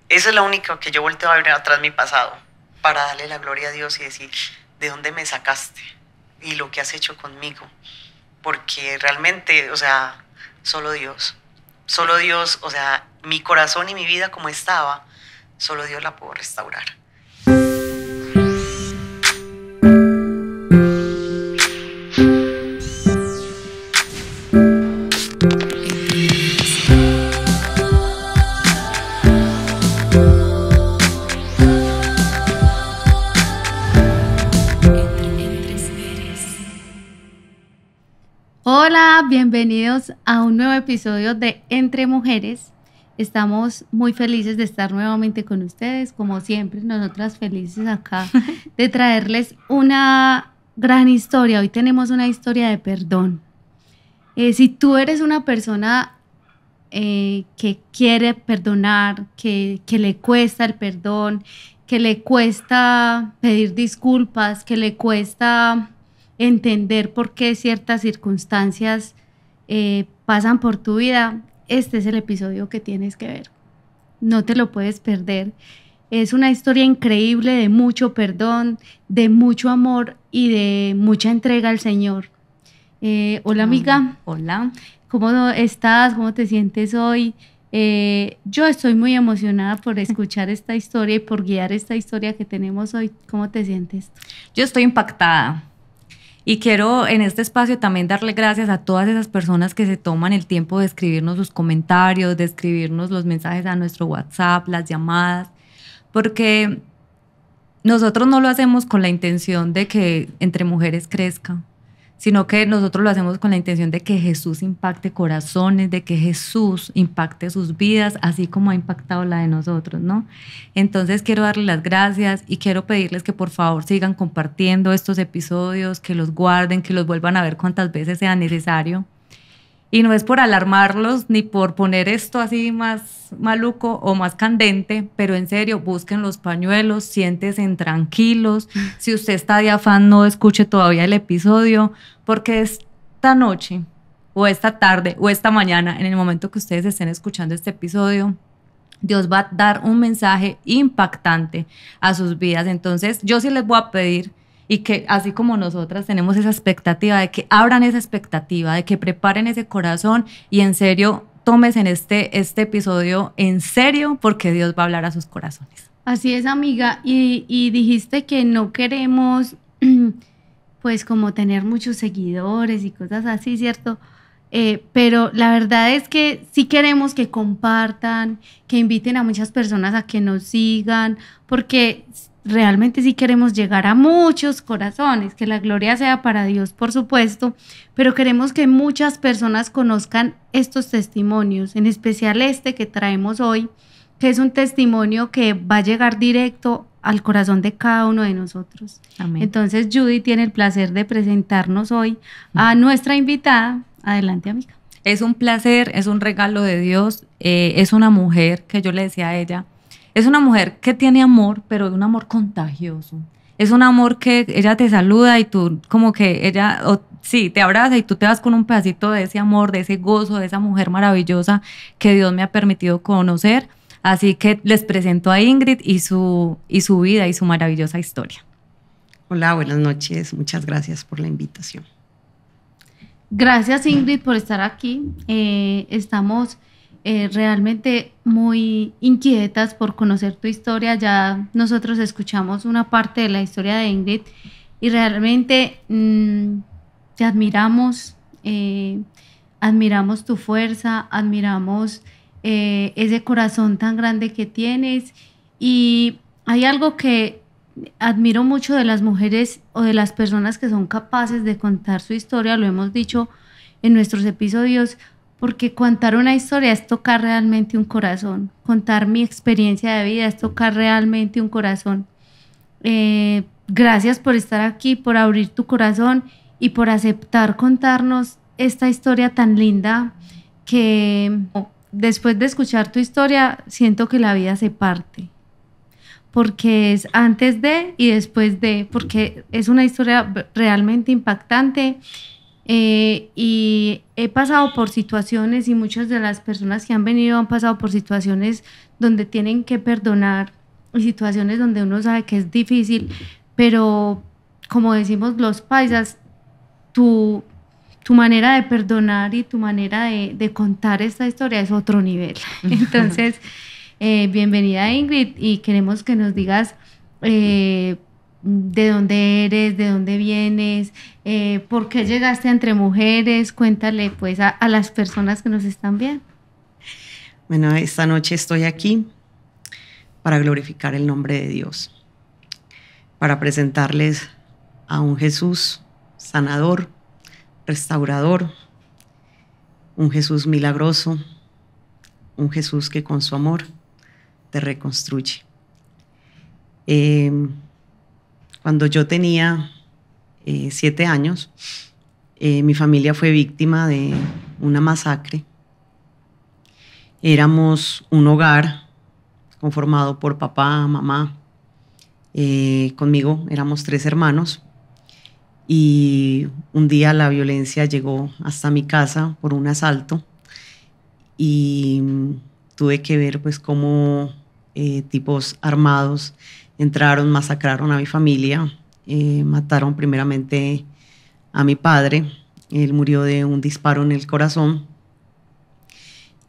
Esa es la única que yo volteo a ver atrás mi pasado, para darle la gloria a Dios y decir, ¿de dónde me sacaste? Y lo que has hecho conmigo. Porque realmente, o sea, solo Dios, o sea, mi corazón y mi vida como estaba, solo Dios la pudo restaurar. Hola, bienvenidos a un nuevo episodio de Entre Mujeres. Estamos muy felices de estar nuevamente con ustedes, como siempre, nosotras felices acá de traerles una gran historia. Hoy tenemos una historia de perdón. Si tú eres una persona que quiere perdonar, que le cuesta el perdón, que le cuesta pedir disculpas, que le cuesta entender por qué ciertas circunstancias pasan por tu vida, este es el episodio que tienes que ver. No te lo puedes perder. Es una historia increíble de mucho perdón, de mucho amor y de mucha entrega al Señor. Hola amiga. Hola. ¿Cómo estás? ¿Cómo te sientes hoy? Yo estoy muy emocionada por escuchar esta historia y por guiar esta historia que tenemos hoy. ¿Cómo te sientes? Yo estoy impactada y quiero en este espacio también darle gracias a todas esas personas que se toman el tiempo de escribirnos sus comentarios, de escribirnos los mensajes a nuestro WhatsApp, las llamadas, porque nosotros no lo hacemos con la intención de que Entre Mujeres crezca, sino que nosotros lo hacemos con la intención de que Jesús impacte corazones, de que Jesús impacte sus vidas, así como ha impactado la de nosotros, ¿no? Entonces quiero darles las gracias y quiero pedirles que por favor sigan compartiendo estos episodios, que los guarden, que los vuelvan a ver cuantas veces sea necesario. Y no es por alarmarlos ni por poner esto así más maluco o más candente, pero en serio, busquen los pañuelos, siéntense tranquilos. Si usted está de afán, no escuche todavía el episodio, porque esta noche o esta tarde o esta mañana, en el momento que ustedes estén escuchando este episodio, Dios va a dar un mensaje impactante a sus vidas. Entonces, yo sí les voy a pedir, y que así como nosotras tenemos esa expectativa, de que abran esa expectativa, de que preparen ese corazón y en serio tómense en este episodio en serio, porque Dios va a hablar a sus corazones. Así es, amiga, y dijiste que no queremos pues como tener muchos seguidores y cosas así, ¿cierto? Pero la verdad es que sí queremos que compartan, que inviten a muchas personas a que nos sigan, porque realmente sí queremos llegar a muchos corazones, que la gloria sea para Dios, por supuesto, pero queremos que muchas personas conozcan estos testimonios, en especial este que traemos hoy, que es un testimonio que va a llegar directo al corazón de cada uno de nosotros. Amén. Entonces Judy tiene el placer de presentarnos hoy a nuestra invitada. Adelante, amiga. Es un placer, es un regalo de Dios, es una mujer que yo le decía a ella, es una mujer que tiene amor, pero es un amor contagioso. Es un amor que ella te saluda y tú como que ella, sí, te abraza y tú te vas con un pedacito de ese amor, de ese gozo, de esa mujer maravillosa que Dios me ha permitido conocer. Así que les presento a Ingrid y su vida y su maravillosa historia. Hola, buenas noches. Muchas gracias por la invitación. Gracias, Ingrid, por estar aquí. Estamos realmente muy inquietas por conocer tu historia. Ya nosotros escuchamos una parte de la historia de Ingrid y realmente te admiramos, admiramos tu fuerza, admiramos ese corazón tan grande que tienes, y hay algo que admiro mucho de las mujeres o de las personas que son capaces de contar su historia, lo hemos dicho en nuestros episodios, porque contar una historia es tocar realmente un corazón. Contar mi experiencia de vida es tocar realmente un corazón. Gracias por estar aquí, por abrir tu corazón y por aceptar contarnos esta historia tan linda, que después de escuchar tu historia siento que la vida se parte, porque es antes de y después de, porque es una historia realmente impactante. Y he pasado por situaciones, y muchas de las personas que han venido han pasado por situaciones donde tienen que perdonar, y situaciones donde uno sabe que es difícil, pero como decimos los paisas, tu manera de perdonar y tu manera de contar esta historia es otro nivel. Entonces, bienvenida Ingrid, y queremos que nos digas de dónde eres, de dónde vienes, por qué llegaste a Entre Mujeres. Cuéntale pues a las personas que nos están viendo. Bueno, esta noche estoy aquí para glorificar el nombre de Dios, para presentarles a un Jesús sanador, restaurador, un Jesús milagroso, un Jesús que con su amor te reconstruye. Cuando yo tenía 7 años, mi familia fue víctima de una masacre. Éramos un hogar conformado por papá, mamá, conmigo éramos 3 hermanos. Y un día la violencia llegó hasta mi casa por un asalto y tuve que ver pues cómo tipos armados entraron, masacraron a mi familia, mataron primeramente a mi padre. Él murió de un disparo en el corazón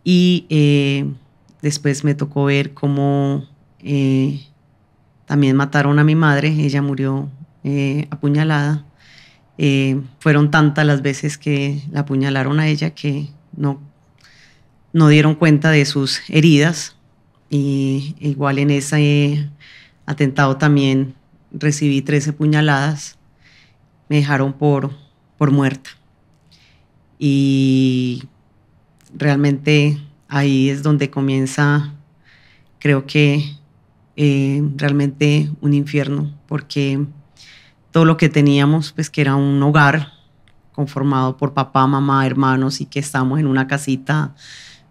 y después me tocó ver cómo también mataron a mi madre. Ella murió apuñalada. Fueron tantas las veces que la apuñalaron a ella que no dieron cuenta de sus heridas, y igual en ese atentado también recibí 13 puñaladas, me dejaron por muerta, y realmente ahí es donde comienza, creo que realmente un infierno, porque todo lo que teníamos, pues que era un hogar conformado por papá, mamá, hermanos, y que estábamos en una casita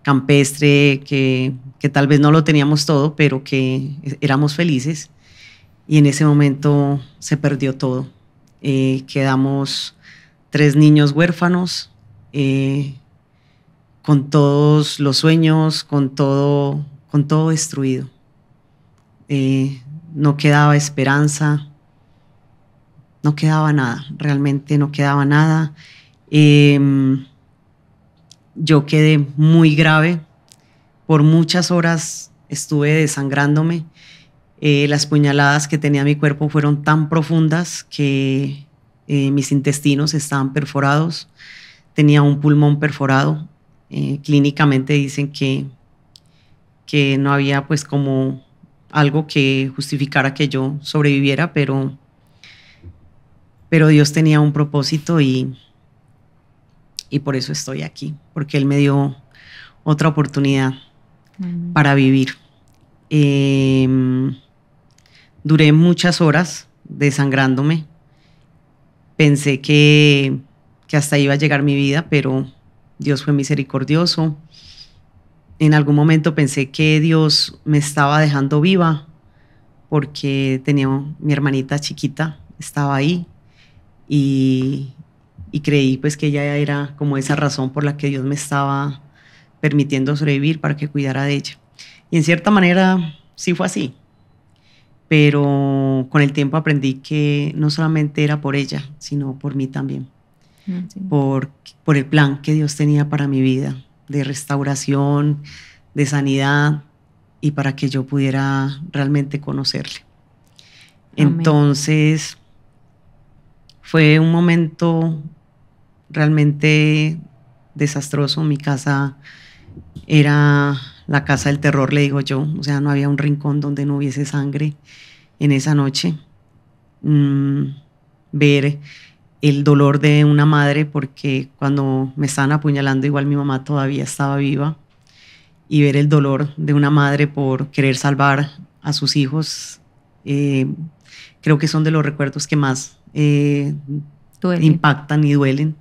campestre que tal vez no lo teníamos todo, pero que éramos felices, y en ese momento se perdió todo. Quedamos 3 niños huérfanos, con todos los sueños, con todo destruido. No quedaba esperanza. No quedaba nada, realmente no quedaba nada. Yo quedé muy grave, por muchas horas estuve desangrándome. Las puñaladas que tenía mi cuerpo fueron tan profundas que mis intestinos estaban perforados, tenía un pulmón perforado. Clínicamente dicen que no había pues como algo que justificara que yo sobreviviera, pero Dios tenía un propósito, y por eso estoy aquí, porque Él me dio otra oportunidad para vivir. Duré muchas horas desangrándome. Pensé que hasta iba a llegar mi vida, pero Dios fue misericordioso. En algún momento pensé que Dios me estaba dejando viva, porque tenía mi hermanita chiquita, estaba ahí. Y creí pues que ella era como esa razón por la que Dios me estaba permitiendo sobrevivir, para que cuidara de ella. Y en cierta manera sí fue así, pero con el tiempo aprendí que no solamente era por ella, sino por mí también. Sí. Por el plan que Dios tenía para mi vida, de restauración, de sanidad, y para que yo pudiera realmente conocerle. Amén. Entonces fue un momento realmente desastroso. Mi casa era la casa del terror, le digo yo. O sea, no había un rincón donde no hubiese sangre en esa noche. Ver el dolor de una madre, porque cuando me estaban apuñalando igual mi mamá todavía estaba viva, y ver el dolor de una madre por querer salvar a sus hijos, creo que son de los recuerdos que más impactan y duelen.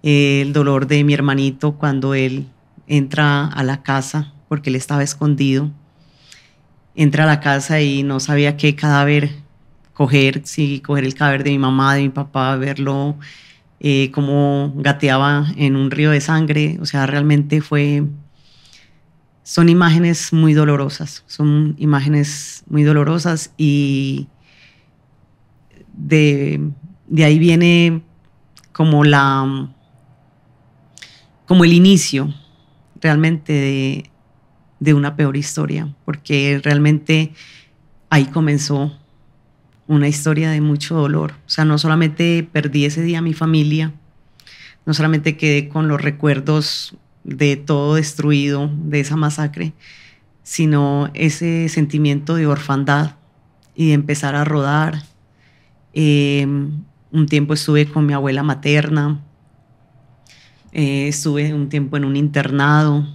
El dolor de mi hermanito cuando él entra a la casa, porque él estaba escondido, entra a la casa y no sabía qué cadáver coger, si coger el cadáver de mi mamá, de mi papá, verlo cómo gateaba en un río de sangre. O sea, realmente fue son imágenes muy dolorosas, y de ahí viene como como el inicio realmente de una peor historia, porque realmente ahí comenzó una historia de mucho dolor. O sea, no solamente perdí ese día a mi familia, no solamente quedé con los recuerdos de todo destruido, de esa masacre, sino ese sentimiento de orfandad y de empezar a rodar. Un tiempo estuve con mi abuela materna, estuve un tiempo en un internado.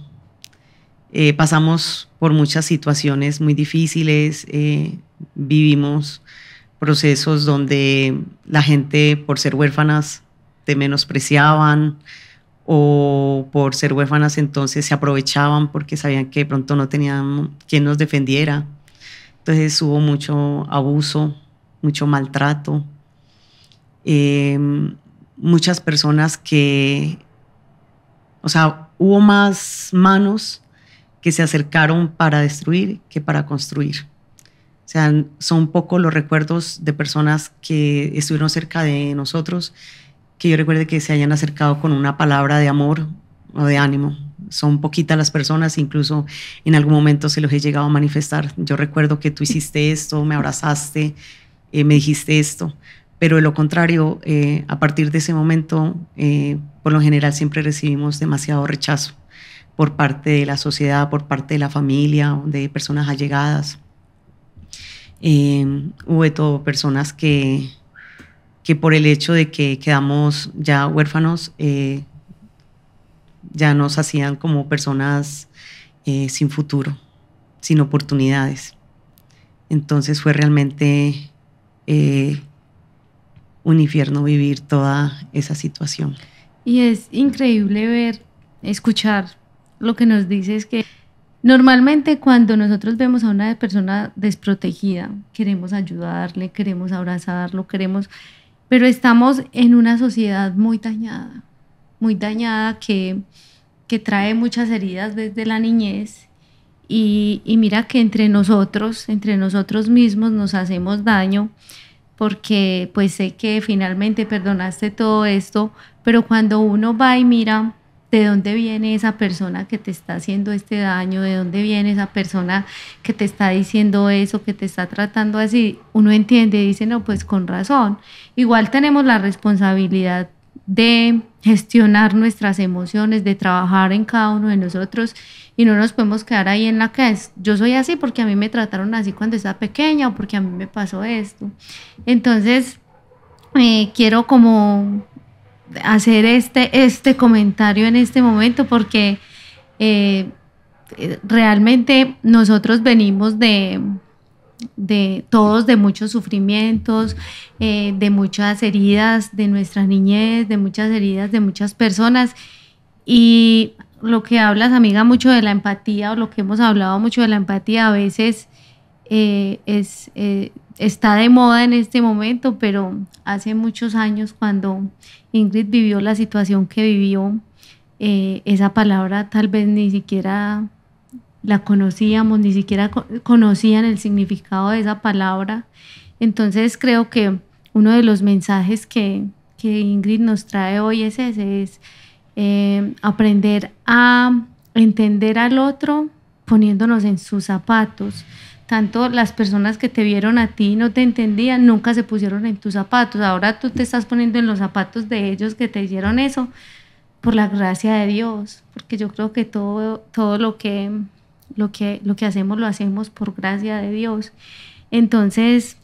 Pasamos por muchas situaciones muy difíciles, vivimos procesos donde la gente, por ser huérfanas, te menospreciaban, o por ser huérfanas entonces se aprovechaban porque sabían que de pronto no tenían quien nos defendiera. Entonces hubo mucho abuso, mucho maltrato. Muchas personas o sea, hubo más manos que se acercaron para destruir que para construir. O sea, son poco los recuerdos de personas que estuvieron cerca de nosotros, que yo recuerde que se hayan acercado con una palabra de amor o de ánimo. Son poquitas las personas, incluso en algún momento se los he llegado a manifestar. Yo recuerdo que tú hiciste esto, me abrazaste, me dijiste esto, pero de lo contrario, a partir de ese momento, por lo general siempre recibimos demasiado rechazo por parte de la sociedad, por parte de la familia, de personas allegadas. Hubo de todo personas que por el hecho de que quedamos ya huérfanos, ya nos hacían como personas sin futuro, sin oportunidades. Entonces fue realmente un infierno vivir toda esa situación. Y es increíble escuchar lo que nos dices, que normalmente cuando nosotros vemos a una persona desprotegida, queremos ayudarle, queremos abrazarlo, pero estamos en una sociedad muy dañada que trae muchas heridas desde la niñez, y mira que entre nosotros mismos nos hacemos daño, porque pues sé que finalmente perdonaste todo esto, pero cuando uno va y mira de dónde viene esa persona que te está haciendo este daño, de dónde viene esa persona que te está diciendo eso, que te está tratando así, uno entiende y dice, no, pues con razón. Igual tenemos la responsabilidad de gestionar nuestras emociones, de trabajar en cada uno de nosotros, y no nos podemos quedar ahí en la que es, yo soy así porque a mí me trataron así cuando estaba pequeña, o porque a mí me pasó esto. Entonces, quiero como hacer este comentario en este momento, porque realmente nosotros venimos de muchos sufrimientos, de muchas heridas de nuestra niñez, de muchas heridas de muchas personas. Y lo que hablas, amiga, mucho de la empatía, o lo que hemos hablado mucho de la empatía, a veces está de moda en este momento, pero hace muchos años, cuando Ingrid vivió la situación que vivió, esa palabra tal vez ni siquiera la conocíamos, ni siquiera conocían el significado de esa palabra. Entonces creo que uno de los mensajes que Ingrid nos trae hoy es ese, aprender a entender al otro poniéndonos en sus zapatos. Tanto las personas que te vieron a ti no te entendían, nunca se pusieron en tus zapatos. Ahora tú te estás poniendo en los zapatos de ellos que te hicieron eso, por la gracia de Dios, porque yo creo que todo lo que hacemos lo hacemos por gracia de Dios. Entonces,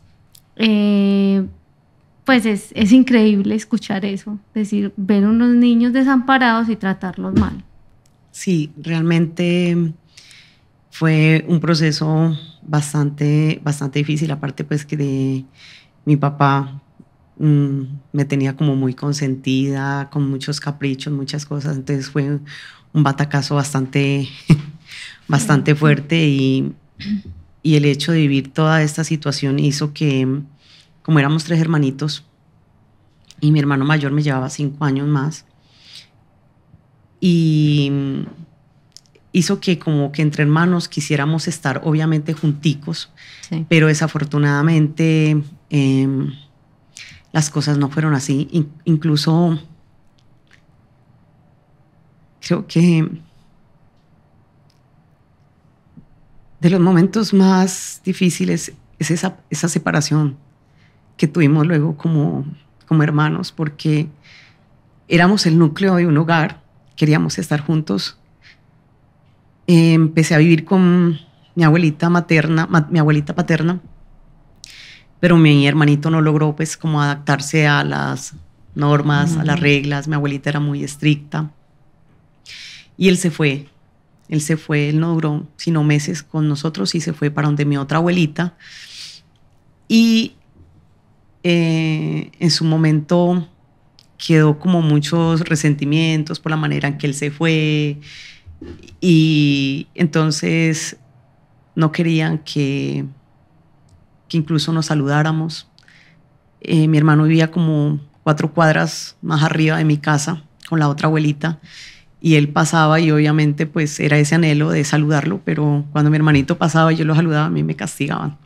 pues es increíble escuchar eso, decir, ver unos niños desamparados y tratarlos mal. Sí, realmente fue un proceso bastante difícil, aparte pues que de mi papá me tenía como muy consentida, con muchos caprichos, muchas cosas, entonces fue un batacazo bastante fuerte, y el hecho de vivir toda esta situación hizo que, como éramos 3 hermanitos y mi hermano mayor me llevaba 5 años más, y hizo que como que entre hermanos quisiéramos estar obviamente junticos, Sí. pero desafortunadamente las cosas no fueron así. Incluso creo que de los momentos más difíciles es esa separación que tuvimos luego como hermanos, porque éramos el núcleo de un hogar, queríamos estar juntos. Empecé a vivir con mi abuelita paterna, pero mi hermanito no logró pues como adaptarse a las normas, a las reglas. Mi abuelita era muy estricta y él se fue. Él no duró sino meses con nosotros y se fue para donde mi otra abuelita. Y en su momento quedó como muchos resentimientos por la manera en que él se fue, y entonces no querían que incluso nos saludáramos. Mi hermano vivía como 4 cuadras más arriba de mi casa con la otra abuelita, y él pasaba y obviamente pues era ese anhelo de saludarlo, pero cuando mi hermanito pasaba y yo lo saludaba, a mí me castigaban.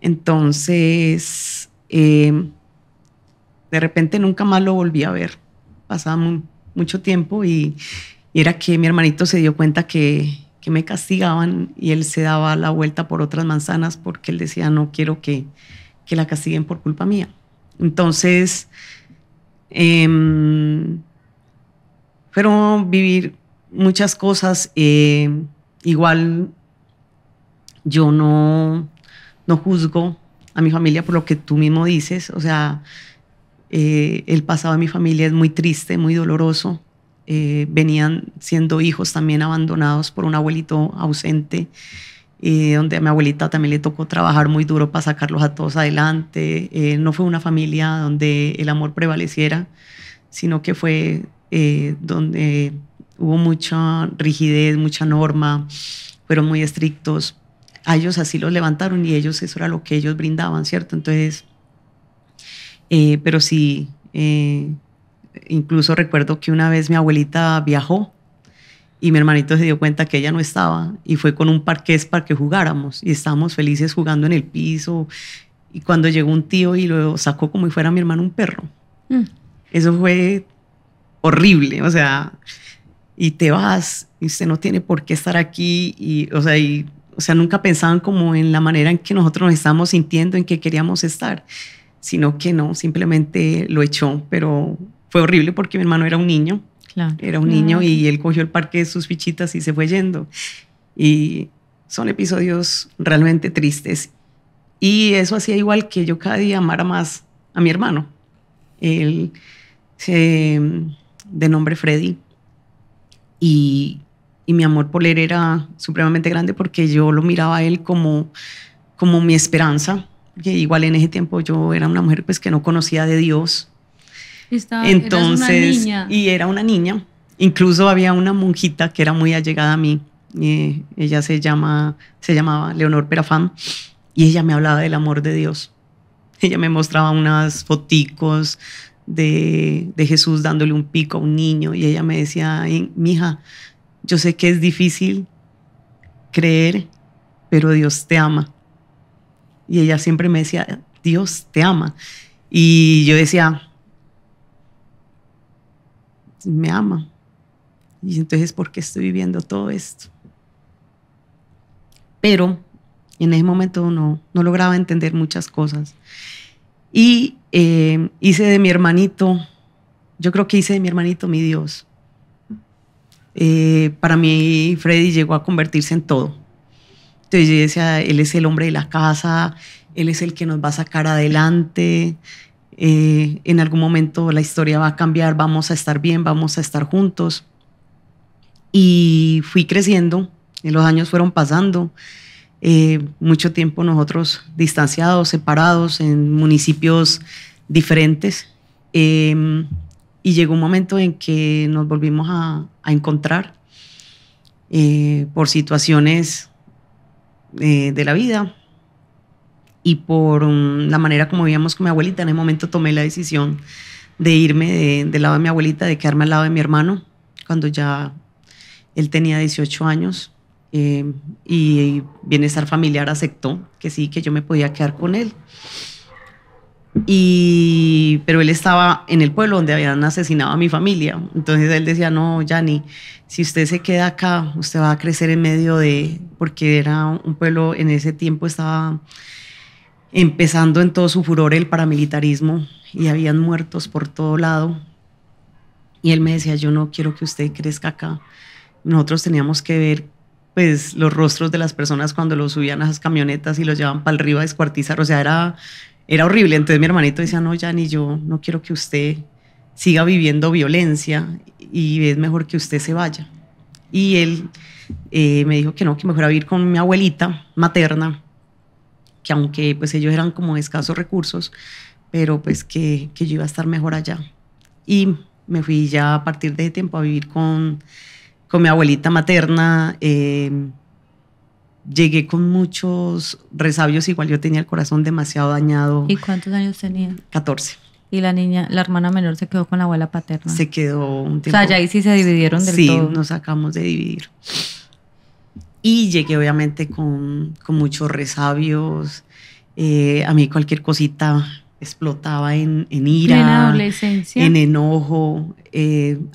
Entonces de repente nunca más lo volví a ver. Pasaba mucho tiempo y era que mi hermanito se dio cuenta que me castigaban, y él se daba la vuelta por otras manzanas porque él decía, no quiero que la castiguen por culpa mía. Entonces fueron vivir muchas cosas. Igual yo no juzgo a mi familia por lo que tú mismo dices. O sea, el pasado de mi familia es muy triste, muy doloroso. Venían siendo hijos también abandonados por un abuelito ausente, donde a mi abuelita también le tocó trabajar muy duro para sacarlos a todos adelante. No fue una familia donde el amor prevaleciera, sino que fue donde hubo mucha rigidez, mucha norma, fueron muy estrictos. A ellos así los levantaron y ellos, eso era lo que ellos brindaban, ¿cierto? Entonces, pero sí, incluso recuerdo que una vez mi abuelita viajó y mi hermanito se dio cuenta que ella no estaba, y fue con un parqués para que jugáramos, y estábamos felices jugando en el piso, y cuando llegó un tío y lo sacó como si fuera mi hermano un perro. Eso fue horrible, o sea, y te vas y usted no tiene por qué estar aquí, o sea, nunca pensaban como en la manera en que nosotros nos estábamos sintiendo, en que queríamos estar, sino que no, simplemente lo echó. Pero fue horrible porque mi hermano era un niño. Claro. Era un niño y él cogió el parque de sus fichitas y se fue yendo. Y son episodios realmente tristes. Y eso hacía igual que yo cada día amara más a mi hermano. Él, de nombre Freddy. Y mi amor por él era supremamente grande porque yo lo miraba a él como mi esperanza. Porque igual en ese tiempo yo era una mujer pues que no conocía de Dios. Entonces, eras una niña. Y era una niña. Incluso había una monjita que era muy allegada a mí. Ella se llamaba Leonor Perafán, y ella me hablaba del amor de Dios. Ella me mostraba unas foticos de Jesús dándole un pico a un niño, y ella me decía, mija, yo sé que es difícil creer, pero Dios te ama. Y ella siempre me decía, Dios te ama. Y yo decía, me ama. Y entonces, ¿por qué estoy viviendo todo esto? Pero en ese momento no lograba entender muchas cosas. Y hice de mi hermanito, yo creo que hice de mi hermanito mi Dios. Para mí, Freddy llegó a convertirse en todo. Entonces yo decía, él es el hombre de la casa, él es el que nos va a sacar adelante. En algún momento la historia va a cambiar, vamos a estar bien, vamos a estar juntos. Y fui creciendo, y los años fueron pasando. Mucho tiempo nosotros distanciados, separados en municipios diferentes. Y llegó un momento en que nos volvimos a encontrar por situaciones de la vida y por la manera como vivíamos con mi abuelita. En ese momento tomé la decisión de irme del lado de mi abuelita, de quedarme al lado de mi hermano, cuando ya Él tenía 18 años y Bienestar Familiar aceptó que sí, que yo me podía quedar con él. Pero él estaba en el pueblo donde habían asesinado a mi familia. Entonces él decía, no, Yanni, si usted se queda acá, usted va a crecer en medio de... Porque era un pueblo, en ese tiempo estaba empezando en todo su furor el paramilitarismo y habían muertos por todo lado. Y él me decía, yo no quiero que usted crezca acá. Nosotros teníamos que ver pues, los rostros de las personas cuando los subían a esas camionetas y los llevaban para el río a descuartizar. O sea, era horrible. Entonces mi hermanito decía, no, Yanni, yo no quiero que usted siga viviendo violencia y es mejor que usted se vaya. Y él me dijo que no, que mejor vivir con mi abuelita materna, que aunque pues ellos eran como de escasos recursos, pero pues que yo iba a estar mejor allá. Y me fui ya a partir de ese tiempo a vivir con mi abuelita materna. Llegué con muchos resabios, igual yo tenía el corazón demasiado dañado. ¿Y cuántos años tenía? 14. Y la niña, la hermana menor, se quedó con la abuela paterna. Se quedó un tiempo. O sea, ya ahí sí se dividieron del todo. Sí, nos acabamos de dividir. Y llegué obviamente con muchos resabios. A mí cualquier cosita explotaba en ira. En adolescencia. En enojo.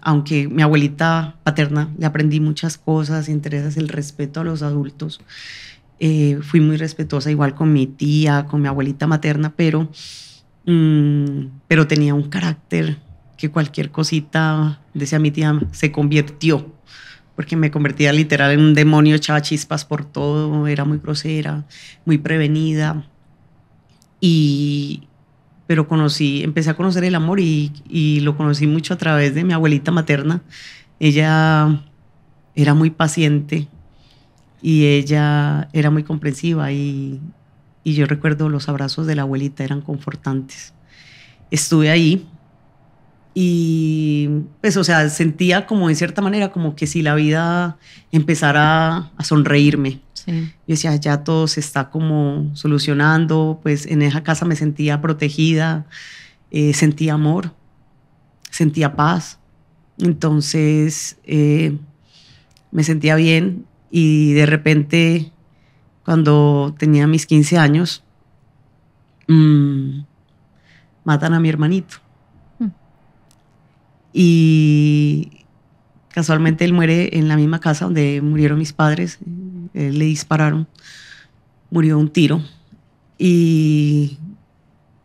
Aunque mi abuelita paterna le aprendí muchas cosas, entre esas el respeto a los adultos. Fui muy respetuosa igual con mi tía, con mi abuelita materna, pero tenía un carácter que cualquier cosita, decía mi tía, se convirtió, porque me convertía literal en un demonio, echaba chispas por todo, era muy grosera, muy prevenida. Pero empecé a conocer el amor y lo conocí mucho a través de mi abuelita materna. Ella era muy paciente y ella era muy comprensiva y yo recuerdo los abrazos de la abuelita, eran confortantes. Estuve ahí y pues, o sea, sentía como en cierta manera como que si la vida empezara a sonreírme. Sí. Yo decía, ya todo se está como solucionando, pues en esa casa me sentía protegida, sentía amor, sentía paz. Entonces me sentía bien y de repente cuando tenía mis 15 años matan a mi hermanito. Y casualmente él muere en la misma casa donde murieron mis padres. Le dispararon, murió de un tiro. Y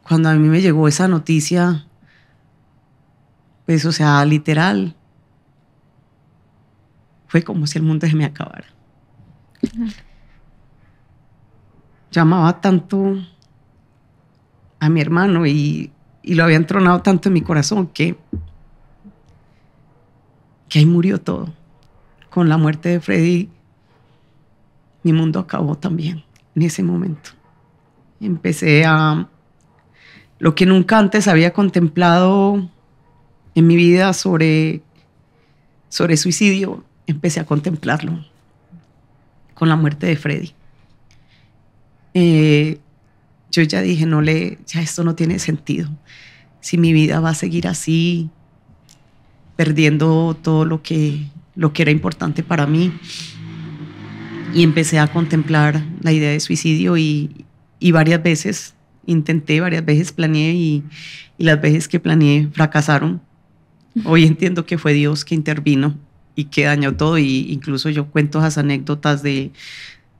cuando a mí me llegó esa noticia, pues, o sea, literal, fue como si el mundo se me acabara. Yo amaba tanto a mi hermano y lo había entronado tanto en mi corazón que ahí murió todo. Con la muerte de Freddy, mi mundo acabó también en ese momento. Empecé a... Lo que nunca antes había contemplado en mi vida sobre suicidio, empecé a contemplarlo con la muerte de Freddy. Yo ya dije, ya esto no tiene sentido. Si mi vida va a seguir así, perdiendo todo lo que era importante para mí. Y empecé a contemplar la idea de suicidio y varias veces intenté, varias veces planeé y las veces que planeé fracasaron. Hoy entiendo que fue Dios que intervino y que dañó todo, y incluso yo cuento esas anécdotas de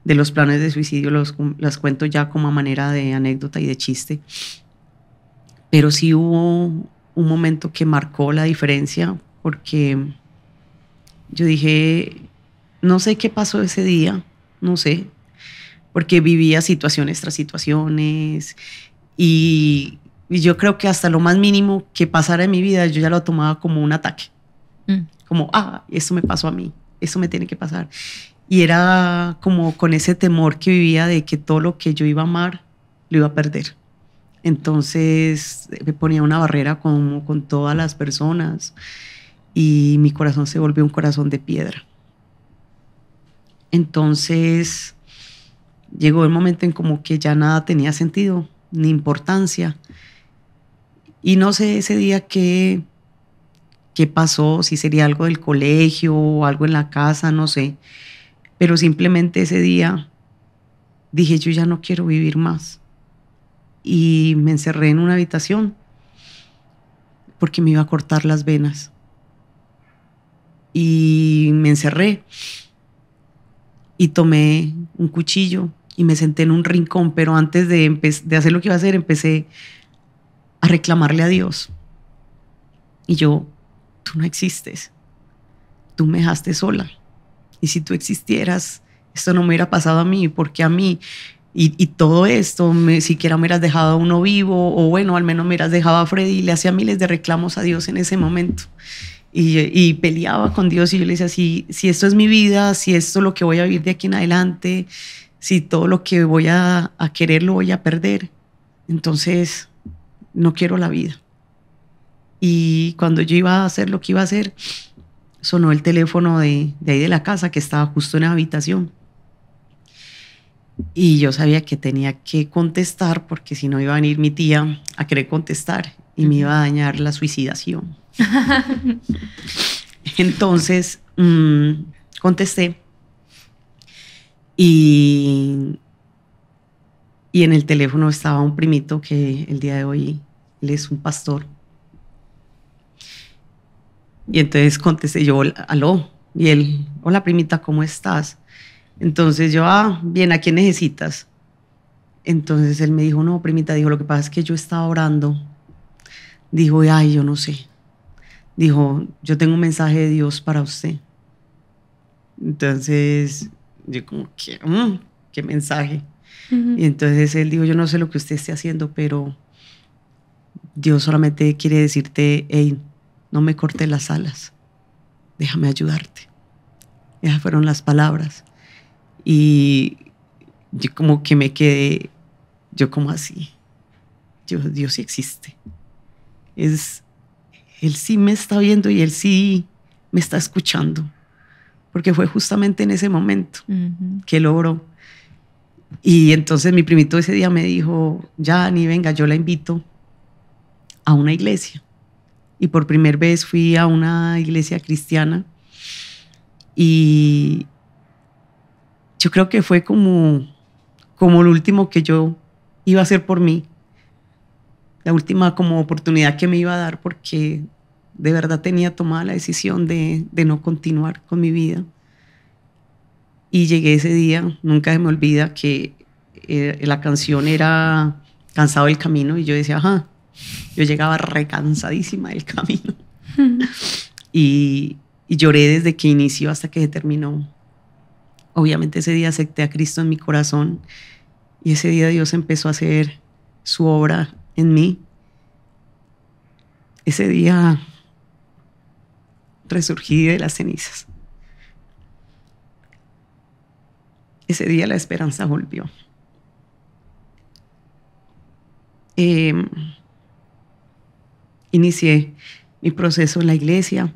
los planes de suicidio, las cuento ya como a manera de anécdota y de chiste. Pero sí hubo un momento que marcó la diferencia, porque yo dije, no sé qué pasó ese día, no sé, porque vivía situaciones tras situaciones y yo creo que hasta lo más mínimo que pasara en mi vida yo ya lo tomaba como un ataque, como, esto me pasó a mí, esto me tiene que pasar. Y era como con ese temor que vivía de que todo lo que yo iba a amar lo iba a perder. Entonces me ponía una barrera con todas las personas y mi corazón se volvió un corazón de piedra. Entonces llegó el momento en como que ya nada tenía sentido ni importancia. Y no sé ese día qué qué pasó, si sería algo del colegio o algo en la casa, no sé. Pero simplemente ese día dije, yo ya no quiero vivir más. Y me encerré en una habitación porque me iba a cortar las venas. Y me encerré y tomé un cuchillo y me senté en un rincón, pero antes de hacer lo que iba a hacer, empecé a reclamarle a Dios. Y yo, tú no existes, tú me dejaste sola. Y si tú existieras, esto no me hubiera pasado a mí, porque a mí, y todo esto, siquiera me hubieras dejado a uno vivo, o bueno, al menos me hubieras dejado a Freddy. Y le hacía miles de reclamos a Dios en ese momento. Y peleaba con Dios y yo le decía, si esto es mi vida, si esto es lo que voy a vivir de aquí en adelante, si todo lo que voy a querer lo voy a perder, entonces no quiero la vida. Y cuando yo iba a hacer lo que iba a hacer, sonó el teléfono de ahí de la casa, que estaba justo en la habitación. Y yo sabía que tenía que contestar, porque si no iba a venir mi tía a querer contestar y me iba a dañar la suicidación. Entonces contesté y en el teléfono estaba un primito que el día de hoy él es un pastor. Y entonces contesté yo, aló, y él, hola primita, ¿cómo estás? Entonces yo, bien, ¿a quién necesitas? Entonces él me dijo, no, primita, dijo, lo que pasa es que yo estaba orando. Dijo, ay, yo no sé. Dijo, yo tengo un mensaje de Dios para usted. Entonces yo como, ¿qué mensaje? Y entonces él dijo, yo no sé lo que usted esté haciendo, pero Dios solamente quiere decirte, hey, no me cortes las alas, déjame ayudarte. Esas fueron las palabras. Y yo como que me quedé, yo como así, Dios sí existe. Él sí me está viendo y Él sí me está escuchando. Porque fue justamente en ese momento que logró. Y entonces mi primito ese día me dijo, Yani, venga, yo la invito a una iglesia. Y por primera vez fui a una iglesia cristiana. Y yo creo que fue como lo último que yo iba a hacer por mí. La última como oportunidad que me iba a dar, porque de verdad tenía tomada la decisión de no continuar con mi vida. Y llegué ese día, nunca se me olvida que la canción era Cansado del Camino, y yo decía, yo llegaba recansadísima del camino. Y lloré desde que inició hasta que se terminó. Obviamente ese día acepté a Cristo en mi corazón, y ese día Dios empezó a hacer su obra en mí. Ese día resurgí de las cenizas. Ese día la esperanza volvió. Inicié mi proceso en la iglesia.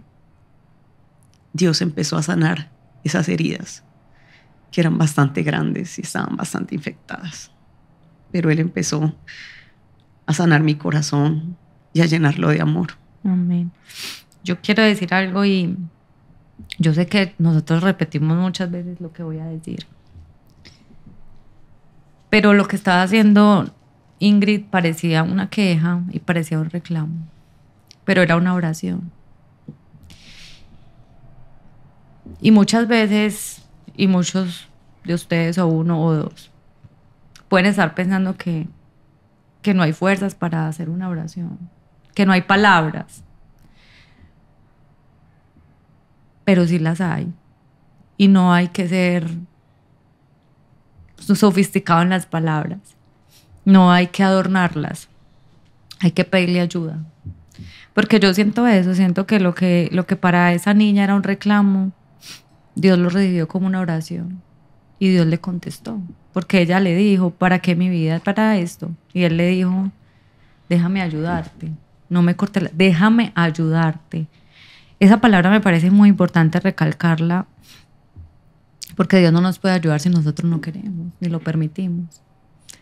Dios empezó a sanar esas heridas que eran bastante grandes y estaban bastante infectadas. Pero Él empezó a sanar mi corazón y a llenarlo de amor. Amén. Yo quiero decir algo, y yo sé que nosotros repetimos muchas veces lo que voy a decir. Pero lo que estaba haciendo Ingrid parecía una queja y parecía un reclamo. Pero era una oración. Y muchas veces, y muchos de ustedes, o uno o dos, pueden estar pensando que no hay fuerzas para hacer una oración, que no hay palabras. Pero sí las hay. Y no hay que ser sofisticado en las palabras. No hay que adornarlas. Hay que pedirle ayuda. Porque yo siento eso, siento que lo que para esa niña era un reclamo, Dios lo recibió como una oración. Y Dios le contestó. Porque ella le dijo, ¿para qué mi vida es para esto? Y Él le dijo, déjame ayudarte. No me cortes, déjame ayudarte. Esa palabra me parece muy importante recalcarla, porque Dios no nos puede ayudar si nosotros no queremos, ni lo permitimos.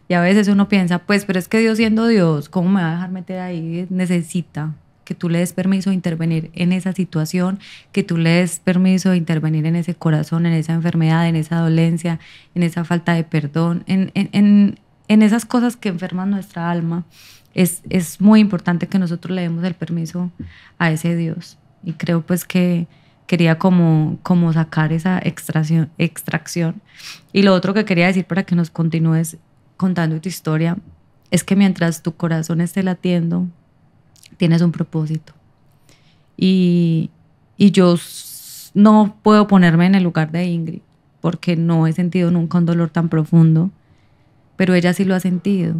Y a veces uno piensa, pues, pero es que Dios siendo Dios, ¿cómo me va a dejar meter ahí? Necesita que tú le des permiso de intervenir en esa situación, que tú le des permiso de intervenir en ese corazón, en esa enfermedad, en esa dolencia, en esa falta de perdón, en esas cosas que enferman nuestra alma. Es muy importante que nosotros le demos el permiso a ese Dios. Y creo pues que quería como sacar esa extracción. Y lo otro que quería decir para que nos continúes contando tu historia es que mientras tu corazón esté latiendo, tienes un propósito. Y yo no puedo ponerme en el lugar de Ingrid porque no he sentido nunca un dolor tan profundo, pero ella sí lo ha sentido.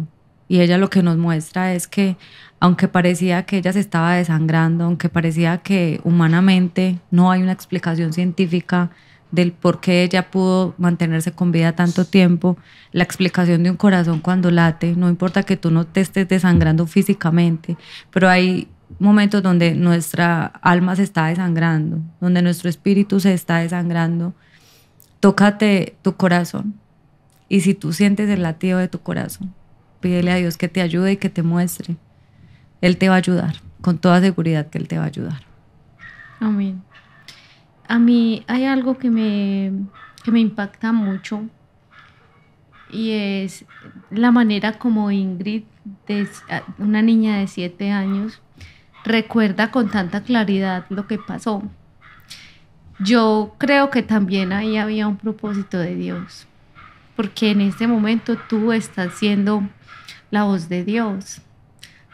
Y ella lo que nos muestra es que aunque parecía que ella se estaba desangrando, aunque parecía que humanamente no hay una explicación científica del por qué ella pudo mantenerse con vida tanto tiempo, la explicación de un corazón cuando late, no importa que tú no te estés desangrando físicamente, pero hay momentos donde nuestra alma se está desangrando, donde nuestro espíritu se está desangrando. Tócate tu corazón y si tú sientes el latido de tu corazón, pídele a Dios que te ayude y que te muestre. Él te va a ayudar, con toda seguridad que Él te va a ayudar. Amén. A mí hay algo que me impacta mucho y es la manera como Ingrid, una niña de 7 años, recuerda con tanta claridad lo que pasó. Yo creo que también ahí había un propósito de Dios, porque en este momento tú estás siendo la voz de Dios.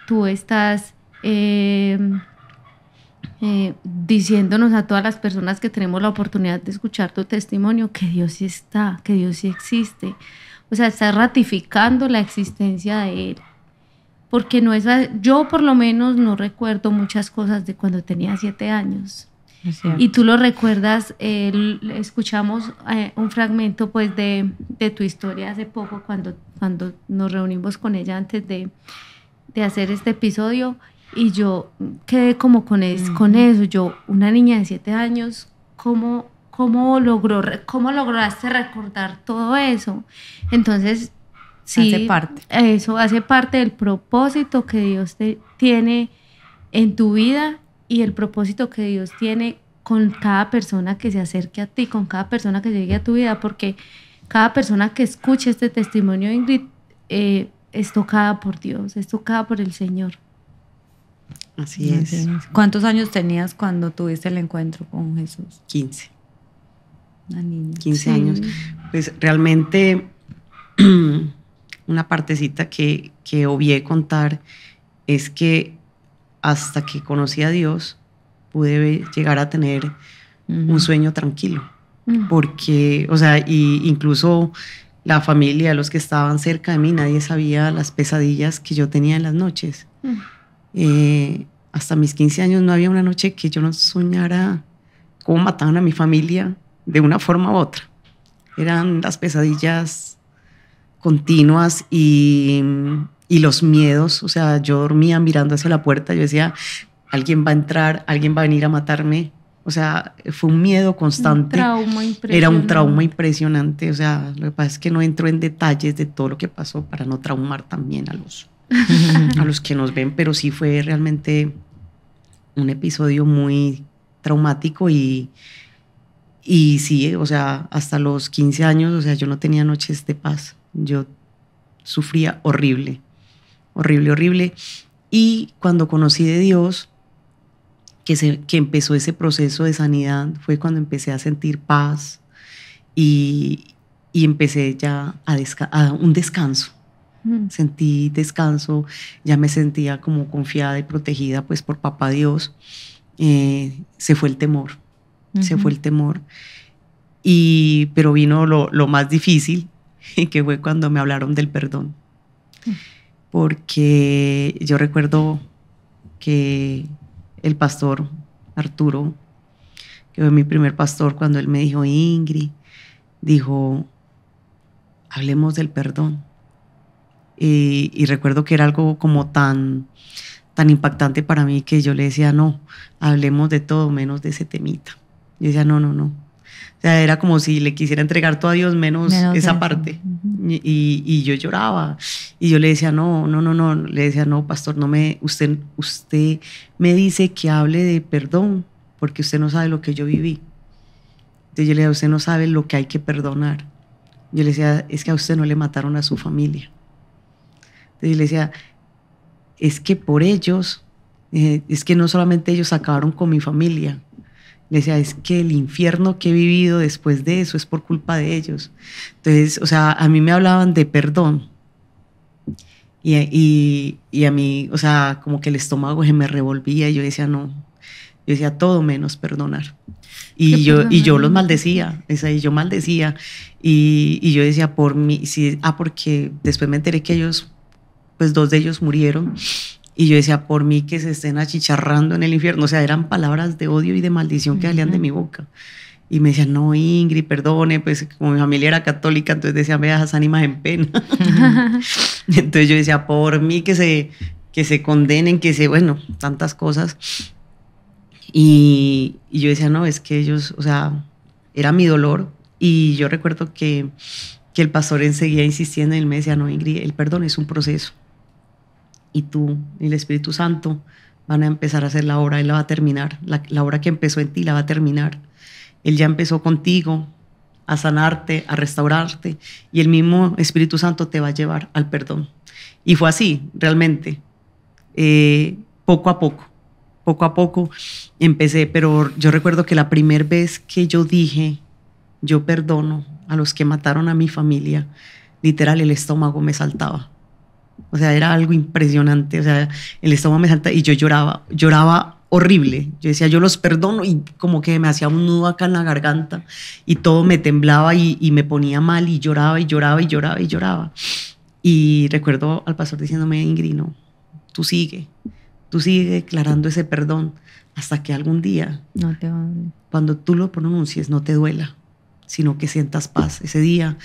Tú estás diciéndonos a todas las personas que tenemos la oportunidad de escuchar tu testimonio que Dios sí está, que Dios sí existe. O sea, estás ratificando la existencia de Él. Porque no es, yo por lo menos no recuerdo muchas cosas de cuando tenía 7 años. Y tú lo recuerdas, escuchamos un fragmento pues de tu historia hace poco cuando nos reunimos con ella antes de hacer este episodio, y yo quedé como con eso. Yo, una niña de 7 años, ¿cómo lograste recordar todo eso? Entonces, sí, eso hace parte del propósito que Dios tiene en tu vida y el propósito que Dios tiene con cada persona que se acerque a ti, con cada persona que llegue a tu vida, porque cada persona que escuche este testimonio de Ingrid es tocada por Dios, es tocada por el Señor. Así es. ¿Cuántos años tenías cuando tuviste el encuentro con Jesús? 15. Una niña. 15 Sí. años. Pues realmente una partecita que obvié contar es que hasta que conocí a Dios pude llegar a tener un sueño tranquilo. Porque, o sea, y incluso la familia, los que estaban cerca de mí, nadie sabía las pesadillas que yo tenía en las noches. Hasta mis 15 años no había una noche que yo no soñara cómo mataban a mi familia de una forma u otra. Eran las pesadillas continuas y los miedos. O sea, yo dormía mirando hacia la puerta, yo decía, alguien va a entrar, alguien va a venir a matarme. O sea, fue un miedo constante. Era un trauma impresionante. O sea, lo que pasa es que no entro en detalles de todo lo que pasó para no traumar también a los que nos ven, pero sí fue realmente un episodio muy traumático y sí, o sea, hasta los 15 años, o sea, yo no tenía noches de paz. Yo sufría horrible, horrible, horrible. Y cuando conocí de Dios, que empezó ese proceso de sanidad, fue cuando empecé a sentir paz y empecé ya a un descanso. Sentí descanso, ya me sentía como confiada y protegida pues por Papá Dios. Se fue el temor, se fue el temor. Pero vino lo más difícil, que fue cuando me hablaron del perdón. Porque yo recuerdo que el pastor Arturo, que fue mi primer pastor, cuando él me dijo, Ingrid, dijo, hablemos del perdón. Y recuerdo que era algo como tan impactante para mí que yo le decía, no, hablemos de todo menos de ese temita. Yo decía, no. O sea, era como si le quisiera entregar todo a Dios menos esa parte. Y yo lloraba Y yo le decía, no, le decía, no, pastor, usted me dice que hable de perdón porque usted no sabe lo que yo viví. Entonces yo le decía, usted no sabe lo que hay que perdonar. Yo le decía, es que a usted no le mataron a su familia. Entonces yo le decía, es que por ellos, es que no solamente ellos acabaron con mi familia. Le decía, es que el infierno que he vivido después de eso es por culpa de ellos. Entonces, o sea, a mí me hablaban de perdón. Y a mí, o sea, como que el estómago se me revolvía y yo decía, no. Yo decía, todo menos perdonar. Y yo los maldecía, y yo maldecía. Y yo decía, por mí, sí, porque después me enteré que ellos, pues 2 de ellos murieron. Y yo decía, por mí que se estén achicharrando en el infierno. O sea, eran palabras de odio y de maldición que salían de mi boca. Y me decían, no, Ingrid, perdone, pues como mi familia era católica, entonces decían, vea esas ánimas en pena. Entonces yo decía, por mí que se condenen, bueno, tantas cosas. Y yo decía, no, es que ellos, o sea, era mi dolor. Y yo recuerdo que el pastor seguía insistiendo y él me decía, no, Ingrid, el perdón es un proceso. Y tú y el Espíritu Santo van a empezar a hacer la obra, Él la va a terminar. La obra que empezó en ti la va a terminar. Él ya empezó contigo a sanarte, a restaurarte, y el mismo Espíritu Santo te va a llevar al perdón. Y fue así, realmente. Poco a poco empecé, pero yo recuerdo que la primera vez que yo dije, yo perdono a los que mataron a mi familia, literal el estómago me saltaba. O sea, era algo impresionante. O sea, el estómago me saltaba y yo lloraba horrible. Yo decía, yo los perdono, y como que me hacía un nudo acá en la garganta y todo me temblaba y me ponía mal y lloraba. Y recuerdo al pastor diciéndome, Ingrid, no, tú sigue declarando ese perdón hasta que algún día, no te va a doler. Cuando tú lo pronuncies, no te duela, sino que sientas paz. Ese día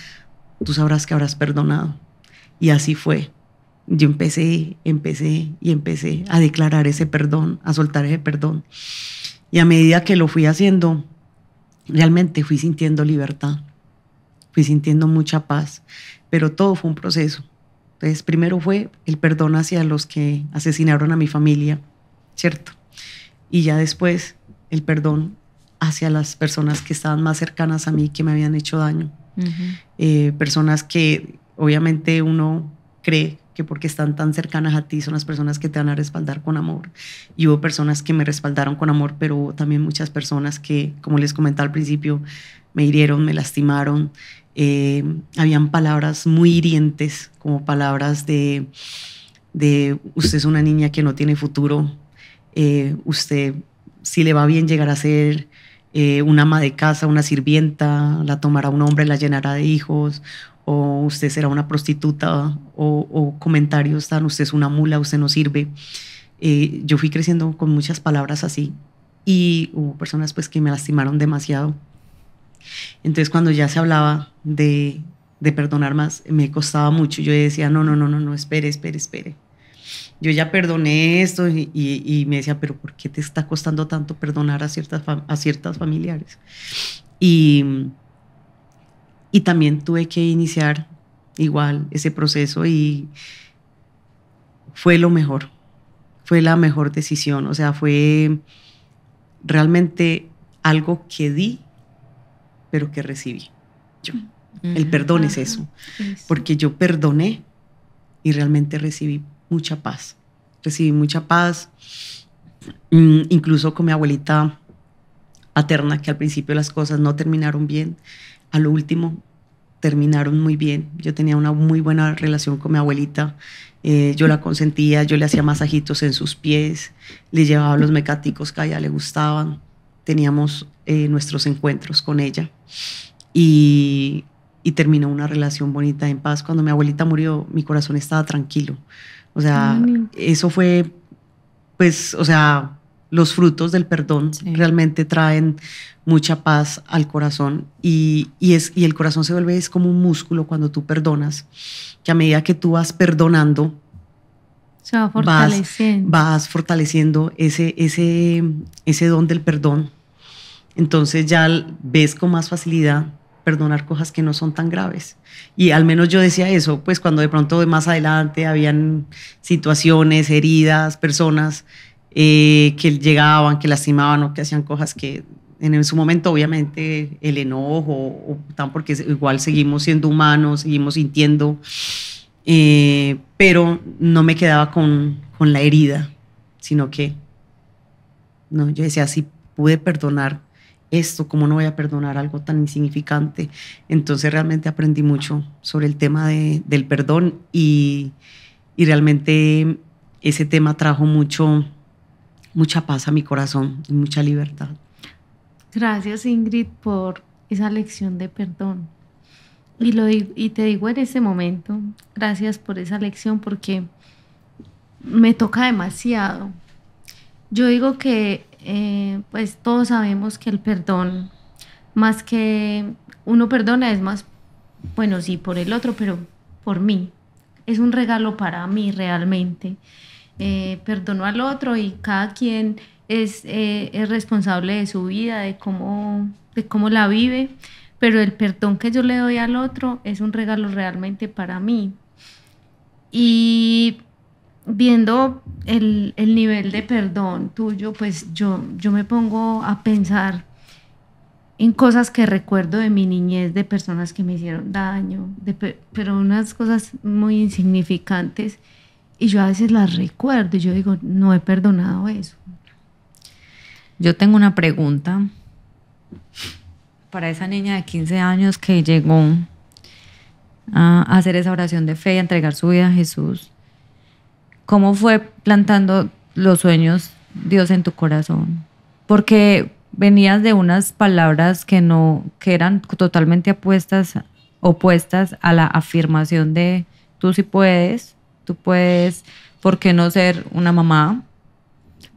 tú sabrás que habrás perdonado. Y así fue. Yo empecé a declarar ese perdón, a soltar ese perdón. Y a medida que lo fui haciendo, realmente fui sintiendo libertad, fui sintiendo mucha paz, pero todo fue un proceso. Entonces, primero fue el perdón hacia los que asesinaron a mi familia, ¿cierto? Y ya después el perdón hacia las personas que estaban más cercanas a mí, que me habían hecho daño. Personas que obviamente uno cree que porque están tan cercanas a ti son las personas que te van a respaldar con amor. Y hubo personas que me respaldaron con amor, pero hubo también muchas personas que, como les comentaba al principio, me hirieron, me lastimaron. Habían palabras muy hirientes, como palabras de usted es una niña que no tiene futuro, usted, si le va bien, llegará a ser una ama de casa, una sirvienta, la tomará un hombre, la llenará de hijos, o usted será una prostituta, o comentarios tan, usted es una mula, usted no sirve. Yo fui creciendo con muchas palabras así, y hubo personas pues que me lastimaron demasiado. Entonces cuando ya se hablaba de perdonar más, me costaba mucho. Yo decía, no, espere. Yo ya perdoné esto, y me decía, pero ¿por qué te está costando tanto perdonar a ciertas familiares? Y también tuve que iniciar igual ese proceso, y fue lo mejor, fue la mejor decisión. O sea, fue realmente algo que di, pero que recibí yo. El perdón es eso, porque yo perdoné y realmente recibí mucha paz. Incluso con mi abuelita paterna, que al principio las cosas no terminaron bien, a lo último terminaron muy bien. Yo tenía una muy buena relación con mi abuelita. Yo la consentía, yo le hacía masajitos en sus pies, le llevaba los mecáticos que a ella le gustaban. Teníamos nuestros encuentros con ella, y terminó una relación bonita, en paz. Cuando mi abuelita murió, mi corazón estaba tranquilo. O sea, eso fue, pues, o sea, los frutos del perdón realmente traen mucha paz al corazón, y el corazón se vuelve, es como un músculo cuando tú perdonas, que a medida que tú vas perdonando, se va fortaleciendo. Vas fortaleciendo ese don del perdón. Entonces ya ves con más facilidad perdonar cosas que no son tan graves. Y al menos yo decía eso, pues cuando de pronto más adelante habían situaciones, heridas, personas que llegaban, que lastimaban o que hacían cosas que en su momento obviamente el enojo, o tan porque igual seguimos siendo humanos, seguimos sintiendo, pero no me quedaba con la herida, sino que no, yo decía, si pude perdonar esto, ¿cómo no voy a perdonar algo tan insignificante? Entonces realmente aprendí mucho sobre el tema del perdón y realmente ese tema trajo mucha paz a mi corazón y mucha libertad. Gracias, Ingrid, por esa lección de perdón. Y te digo en este momento, gracias por esa lección porque me toca demasiado. Yo digo que pues todos sabemos que el perdón, más que uno perdona, es más, bueno, sí, por el otro, pero por mí. Es un regalo para mí realmente. Perdono al otro y cada quien es responsable de su vida, de cómo la vive, pero el perdón que yo le doy al otro es un regalo realmente para mí. Y viendo el nivel de perdón tuyo, pues yo me pongo a pensar en cosas que recuerdo de mi niñez, de personas que me hicieron daño, pero unas cosas muy insignificantes, y yo a veces las recuerdo y yo digo, no he perdonado eso. Yo tengo una pregunta para esa niña de 15 años que llegó a hacer esa oración de fe y a entregar su vida a Jesús. ¿Cómo fue plantando los sueños Dios en tu corazón? Porque venías de unas palabras que eran totalmente opuestas a la afirmación de tú sí puedes, tú puedes, ¿por qué no ser una mamá?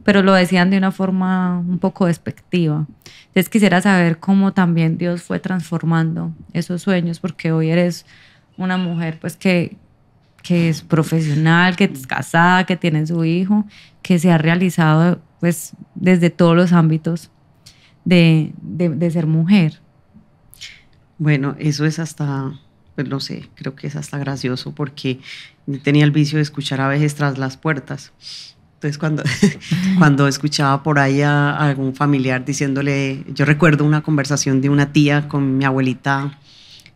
Pero lo decían de una forma un poco despectiva. Entonces quisiera saber cómo también Dios fue transformando esos sueños, porque hoy eres una mujer pues que es profesional, que es casada, que tiene su hijo, que se ha realizado pues desde todos los ámbitos de ser mujer. Bueno, eso es hasta, pues no sé, creo que es hasta gracioso porque tenía el vicio de escuchar abejas tras las puertas. Entonces cuando escuchaba por ahí a algún familiar diciéndole, yo recuerdo una conversación de una tía con mi abuelita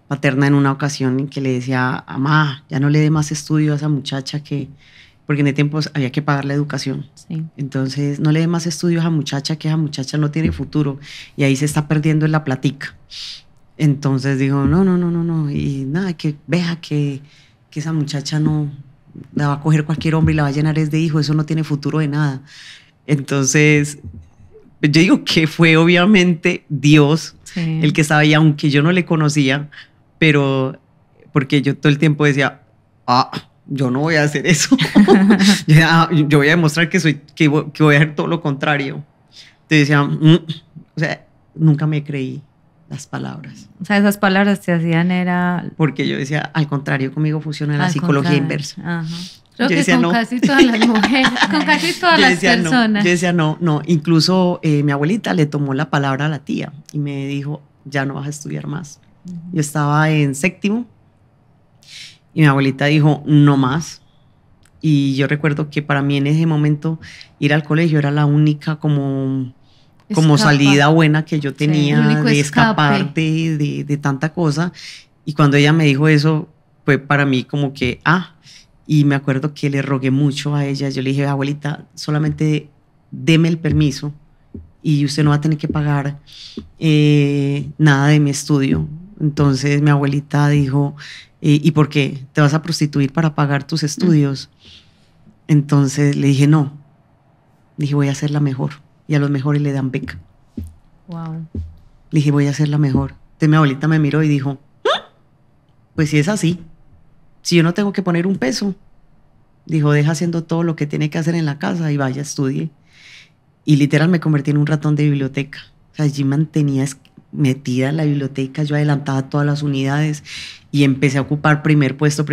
paterna en una ocasión en que le decía, mamá, ya no le dé más estudio a esa muchacha porque en ese tiempo había que pagar la educación. Sí. Entonces, no le dé más estudio a esa muchacha no tiene futuro y ahí se está perdiendo en la platica. Entonces dijo, no, y nada, que vea que esa muchacha no la va a coger cualquier hombre y la va a llenar de hijos, eso no tiene futuro de nada. Entonces, yo digo que fue obviamente Dios el que estaba ahí, aunque yo no le conocía, pero porque yo todo el tiempo decía, yo no voy a hacer eso. Yo voy a demostrar que voy a hacer todo lo contrario. Entonces decía, o sea, nunca me creí las palabras. O sea, esas palabras te hacían era... Porque yo decía, al contrario, conmigo funciona la psicología inversa. Ajá. Creo que decía, con casi todas las mujeres, con casi todas las personas. Yo decía, no. Incluso mi abuelita le tomó la palabra a la tía y me dijo, ya no vas a estudiar más. Yo estaba en 7º y mi abuelita dijo, no más. Y yo recuerdo que para mí en ese momento ir al colegio era la única como salida buena que yo tenía, de escapar de tanta cosa. Y cuando ella me dijo eso, fue para mí como que, y me acuerdo que le rogué mucho a ella. Yo le dije, abuelita, solamente deme el permiso y usted no va a tener que pagar nada de mi estudio. Entonces mi abuelita dijo, ¿y por qué? ¿Te vas a prostituir para pagar tus estudios? Entonces le dije, no. Dije, voy a ser la mejor. Y a los mejores le dan beca. Wow. Le dije, voy a ser la mejor. Entonces mi abuelita me miró y dijo, pues si es así, si yo no tengo que poner un peso, dijo, deja haciendo todo lo que tiene que hacer en la casa y vaya, estudie. Y literal me convertí en un ratón de biblioteca. O sea, allí mantenía metida en la biblioteca, yo adelantaba todas las unidades y empecé a ocupar primer puesto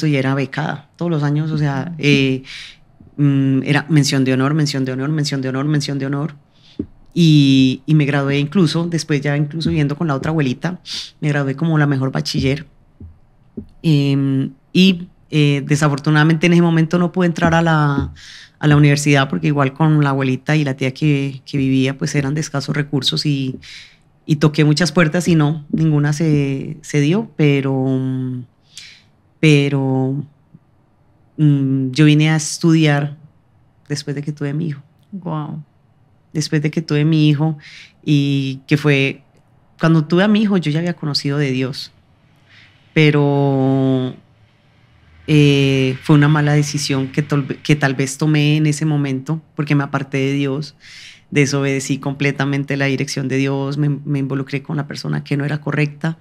y era becada todos los años. O sea, era mención de honor. y me gradué incluso, después ya incluso viviendo con la otra abuelita, me gradué como la mejor bachiller. Desafortunadamente en ese momento no pude entrar a la universidad porque igual con la abuelita y la tía que vivía pues eran de escasos recursos y toqué muchas puertas y no, ninguna se dio, pero yo vine a estudiar después de que tuve mi hijo. Wow. Después de que tuve mi hijo y que fue, cuando tuve a mi hijo yo ya había conocido de Dios, pero fue una mala decisión que tal vez tomé en ese momento porque me aparté de Dios, desobedecí completamente la dirección de Dios, me involucré con la persona que no era correcta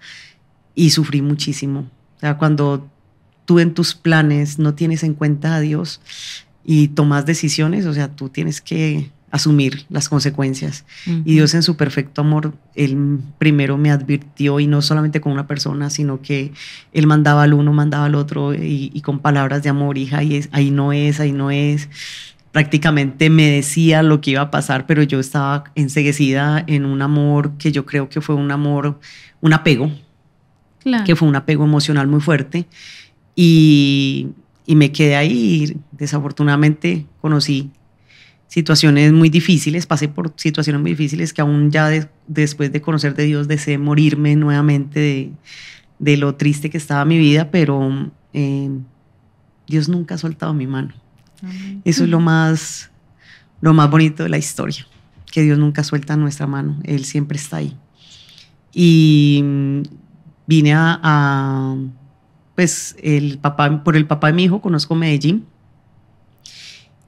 y sufrí muchísimo. O sea, cuando tú en tus planes no tienes en cuenta a Dios y tomas decisiones, o sea, tú tienes que asumir las consecuencias. Uh-huh. Y Dios en su perfecto amor, Él primero me advirtió, y no solamente con una persona, sino que Él mandaba al uno, mandaba al otro, y con palabras de amor, hija, ahí no es. Prácticamente me decía lo que iba a pasar, pero yo estaba enceguecida en un amor que yo creo que fue un apego, claro, que fue un apego emocional muy fuerte, y me quedé ahí, y desafortunadamente conocí situaciones muy difíciles, pasé por situaciones muy difíciles que aún ya después de conocer de Dios deseé morirme nuevamente de lo triste que estaba mi vida, pero Dios nunca ha soltado mi mano. Eso es lo más bonito de la historia, que Dios nunca suelta nuestra mano, Él siempre está ahí. Y vine pues por el papá de mi hijo conozco Medellín,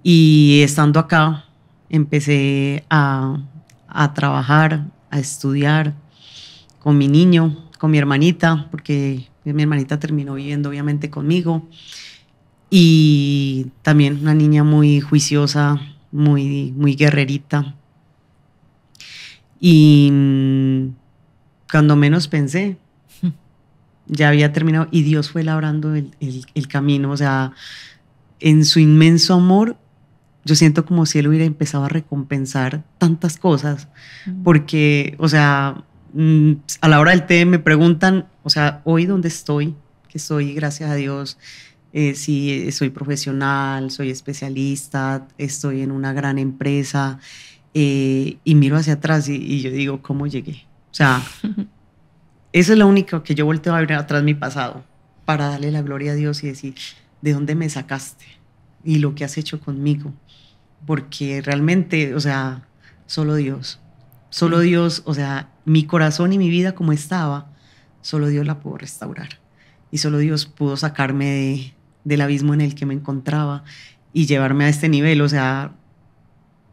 y estando acá empecé a trabajar, a estudiar con mi niño, con mi hermanita, porque mi hermanita terminó viviendo obviamente conmigo, y también una niña muy juiciosa, muy guerrerita. Y cuando menos pensé, ya había terminado y Dios fue labrando el camino. O sea, en su inmenso amor, yo siento como si Él hubiera empezado a recompensar tantas cosas, porque, o sea, a la hora del té me preguntan, o sea, hoy dónde estoy, que soy, gracias a Dios, sí, soy profesional, soy especialista, estoy en una gran empresa, y miro hacia atrás y yo digo, ¿cómo llegué? O sea, eso es lo único que yo volteo a ver atrás mi pasado, para darle la gloria a Dios y decir, ¿de dónde me sacaste? Y lo que has hecho conmigo. Porque realmente, o sea, solo Dios, o sea, mi corazón y mi vida como estaba, solo Dios la pudo restaurar. Y solo Dios pudo sacarme del abismo en el que me encontraba y llevarme a este nivel. O sea,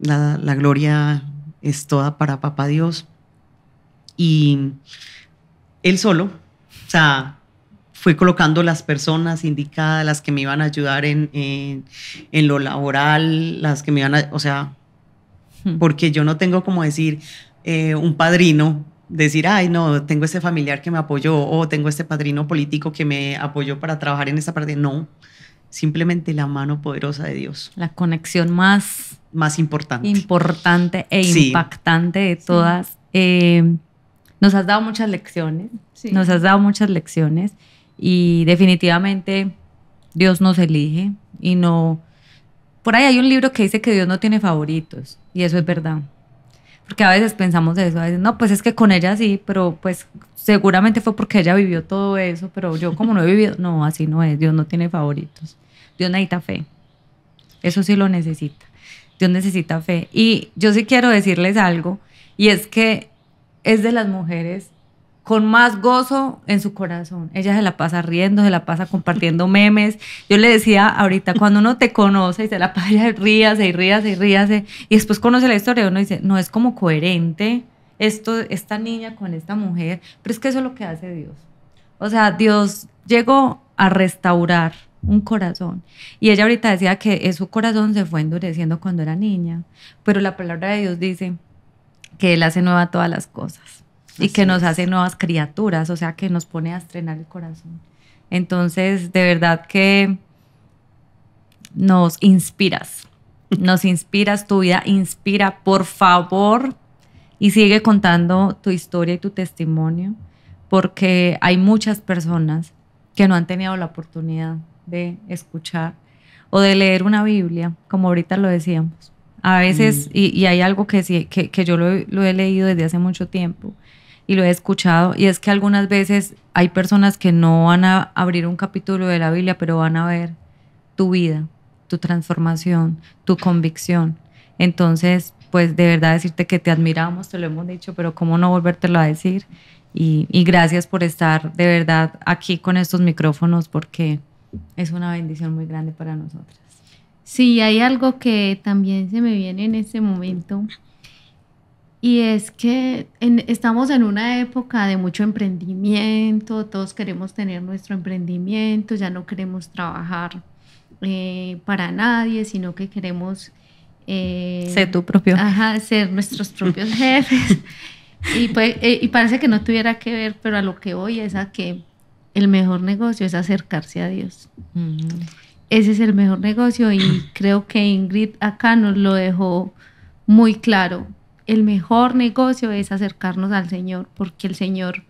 la gloria es toda para Papá Dios. Y Él solo, o sea, fue colocando las personas indicadas, las que me iban a ayudar en lo laboral, las que me iban a, o sea, porque yo no tengo como decir un padrino, decir, ay, no, tengo este familiar que me apoyó, o tengo este padrino político que me apoyó para trabajar en esta parte. No, simplemente la mano poderosa de Dios. La conexión más importante e sí, impactante de todas. Sí. Nos has dado muchas lecciones, sí. Y definitivamente Dios nos elige y no... Por ahí hay un libro que dice que Dios no tiene favoritos, y eso es verdad. Porque a veces pensamos eso, a veces, no, pues es que con ella sí, pero pues seguramente fue porque ella vivió todo eso, pero yo como no he vivido, no, así no es, Dios no tiene favoritos. Dios necesita fe, eso sí lo necesita. Dios necesita fe. Y yo sí quiero decirles algo, y es que es de las mujeres con más gozo en su corazón. Ella se la pasa riendo, se la pasa compartiendo memes. Yo le decía ahorita, cuando uno te conoce y se la pasa, ríase, y después conoce la historia, uno dice, no es como coherente esta niña con esta mujer, pero es que eso es lo que hace Dios. O sea, Dios llegó a restaurar un corazón. Y ella ahorita decía que su corazón se fue endureciendo cuando era niña, pero la palabra de Dios dice que Él hace nueva todas las cosas y que nos hace nuevas criaturas, o sea, que nos pone a estrenar el corazón. Entonces, de verdad que nos inspiras, tu vida inspira. Por favor, y sigue contando tu historia y tu testimonio, porque hay muchas personas que no han tenido la oportunidad de escuchar o de leer una Biblia, como ahorita lo decíamos. A veces, y hay algo que, sí, que yo lo he leído desde hace mucho tiempo y lo he escuchado, y es que algunas veces hay personas que no van a abrir un capítulo de la Biblia, pero van a ver tu vida, tu transformación, tu convicción. Entonces, pues de verdad decirte que te admiramos, te lo hemos dicho, pero cómo no volvértelo a decir. Y gracias por estar de verdad aquí con estos micrófonos, porque es una bendición muy grande para nosotras. Sí, hay algo que también se me viene en este momento, y es que estamos en una época de mucho emprendimiento, todos queremos tener nuestro emprendimiento, ya no queremos trabajar para nadie, sino que queremos Ser tu propio. ser nuestros propios jefes. Y parece que no tuviera que ver, pero a lo que voy es a que el mejor negocio es acercarse a Dios. Ese es el mejor negocio, y creo que Ingrid acá nos lo dejó muy claro. El mejor negocio es acercarnos al Señor, porque el Señor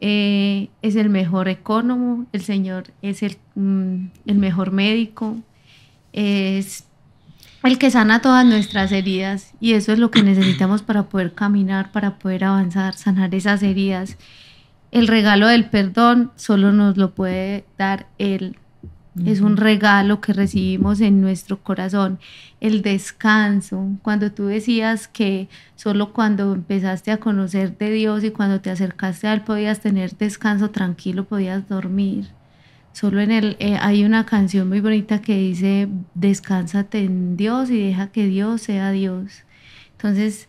es el mejor ecónomo, el Señor es el mejor médico, es el que sana todas nuestras heridas, y eso es lo que necesitamos para poder caminar, para poder avanzar, sanar esas heridas. El regalo del perdón solo nos lo puede dar Él. Es un regalo que recibimos en nuestro corazón. El descanso, cuando tú decías que solo cuando empezaste a conocer de Dios y cuando te acercaste a Él podías tener descanso tranquilo, podías dormir. Solo hay una canción muy bonita que dice: descánsate en Dios y deja que Dios sea Dios. Entonces,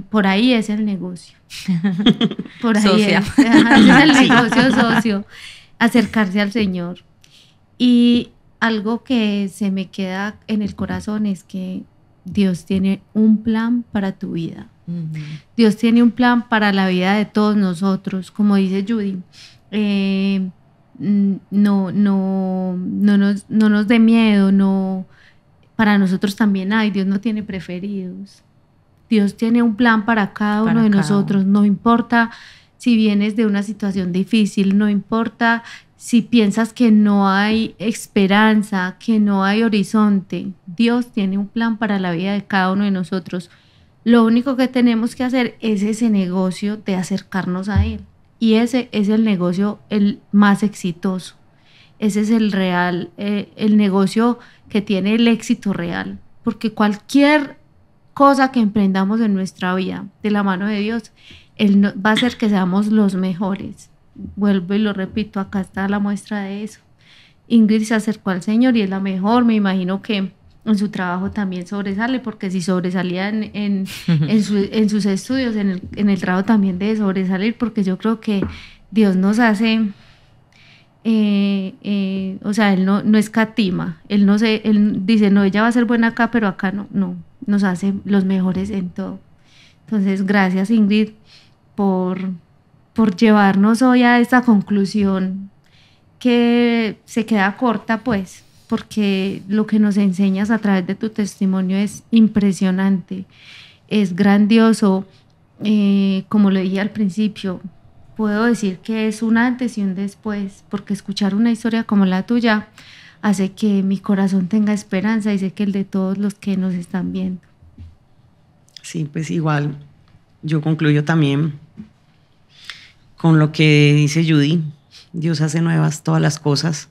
por ahí es el negocio. Por ahí es el negocio socio. Acercarse al Señor. Y algo que se me queda en el corazón es que Dios tiene un plan para tu vida. Dios tiene un plan para la vida de todos nosotros. Como dice Judy, no nos dé miedo, para nosotros también hay. Dios no tiene preferidos. Dios tiene un plan para cada uno de nosotros. No importa si vienes de una situación difícil, no importa si piensas que no hay esperanza, que no hay horizonte. Dios tiene un plan para la vida de cada uno de nosotros. Lo único que tenemos que hacer es ese negocio de acercarnos a Él. Y ese es el negocio el más exitoso. Ese es el real, el negocio que tiene el éxito real. Porque cualquier cosa que emprendamos en nuestra vida de la mano de Dios, Él va a hacer que seamos los mejores. Vuelvo y lo repito, acá está la muestra de eso. Ingrid se acercó al Señor y es la mejor. Me imagino que en su trabajo también sobresale, porque si sobresalía en sus estudios, en el trabajo también debe sobresalir, porque yo creo que Dios nos hace, o sea, Él no escatima. Él dice, no, ella va a ser buena acá, pero acá no, nos hace los mejores en todo. Entonces, gracias, Ingrid, por llevarnos hoy a esta conclusión que se queda corta, pues, porque lo que nos enseñas a través de tu testimonio es impresionante, es grandioso. Como lo dije al principio, puedo decir que es un antes y un después, porque escuchar una historia como la tuya hace que mi corazón tenga esperanza, y sé que el de todos los que nos están viendo. Sí, pues igual, yo concluyo también con lo que dice Judy. Dios hace nuevas todas las cosas,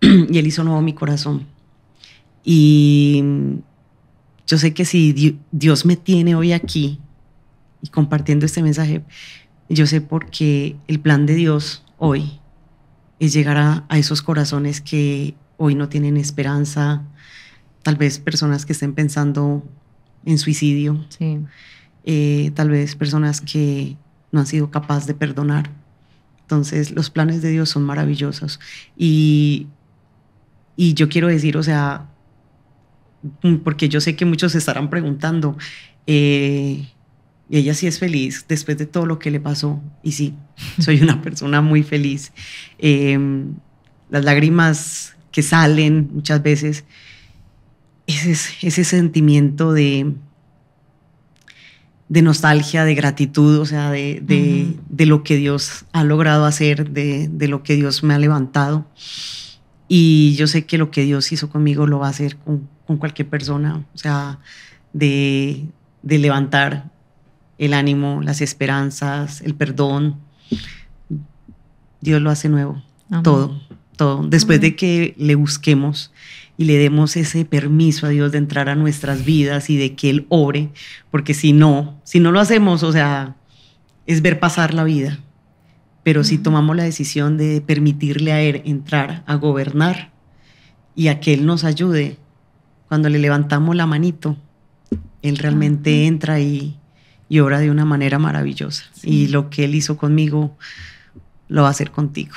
y Él hizo nuevo mi corazón. Y yo sé que si Dios me tiene hoy aquí y compartiendo este mensaje, yo sé porque el plan de Dios hoy es llegar a esos corazones que hoy no tienen esperanza, tal vez personas que estén pensando en suicidio, sí. Tal vez personas que no han sido capaces de perdonar. Entonces, los planes de Dios son maravillosos. Y yo quiero decir, o sea, porque yo sé que muchos se estarán preguntando, ella sí es feliz después de todo lo que le pasó. Y sí, soy una persona muy feliz. Las lágrimas que salen muchas veces, ese sentimiento de nostalgia, de gratitud, o sea, de lo que Dios ha logrado hacer, de lo que Dios me ha levantado. Y yo sé que lo que Dios hizo conmigo lo va a hacer con cualquier persona, o sea, de levantar el ánimo, las esperanzas, el perdón. Dios lo hace nuevo. Amén. Todo. Después de que le busquemos y le demos ese permiso a Dios de entrar a nuestras vidas y de que Él obre, porque si no lo hacemos, o sea, es ver pasar la vida. Pero si tomamos la decisión de permitirle a Él entrar a gobernar y a que Él nos ayude, cuando le levantamos la manito, Él realmente entra y obra de una manera maravillosa. Sí. Y lo que Él hizo conmigo, lo va a hacer contigo.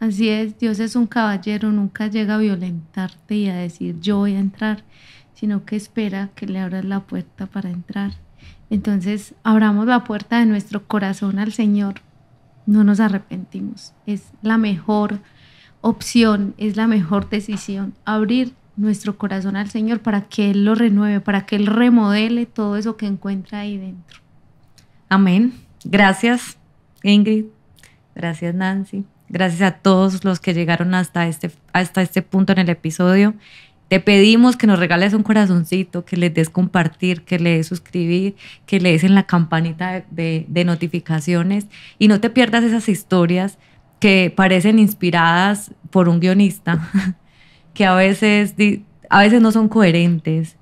Así es, Dios es un caballero, nunca llega a violentarte y a decir yo voy a entrar, sino que espera que le abras la puerta para entrar. Entonces, abramos la puerta de nuestro corazón al Señor, no nos arrepentimos, es la mejor opción, es la mejor decisión, abrir nuestro corazón al Señor para que Él lo renueve, para que Él remodele todo eso que encuentra ahí dentro. Amén. Gracias, Ingrid. Gracias, Nancy. Gracias a todos los que llegaron hasta este punto en el episodio. Te pedimos que nos regales un corazoncito, que les des compartir, que le des suscribir, que le des en la campanita de notificaciones y no te pierdas esas historias que parecen inspiradas por un guionista, que a veces no son coherentes,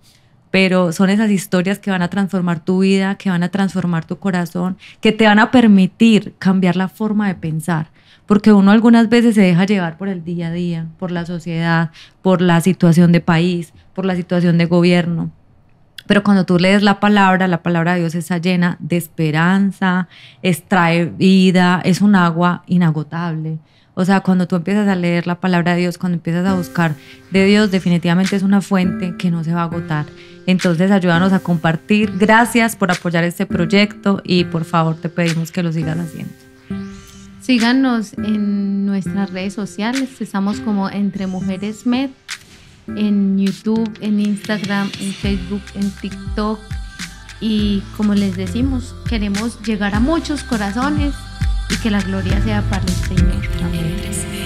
pero son esas historias que van a transformar tu vida, que van a transformar tu corazón, que te van a permitir cambiar la forma de pensar. Porque uno algunas veces se deja llevar por el día a día, por la sociedad, por la situación de país, por la situación de gobierno. Pero cuando tú lees la palabra de Dios está llena de esperanza, trae vida, es un agua inagotable. O sea, cuando tú empiezas a leer la palabra de Dios, cuando empiezas a buscar de Dios, definitivamente es una fuente que no se va a agotar. Entonces, ayúdanos a compartir. Gracias por apoyar este proyecto y por favor te pedimos que lo sigas haciendo. Síganos en nuestras redes sociales, estamos como Entre Mujeres Med, en YouTube, en Instagram, en Facebook, en TikTok. Y como les decimos, queremos llegar a muchos corazones y que la gloria sea para el Señor. Amén.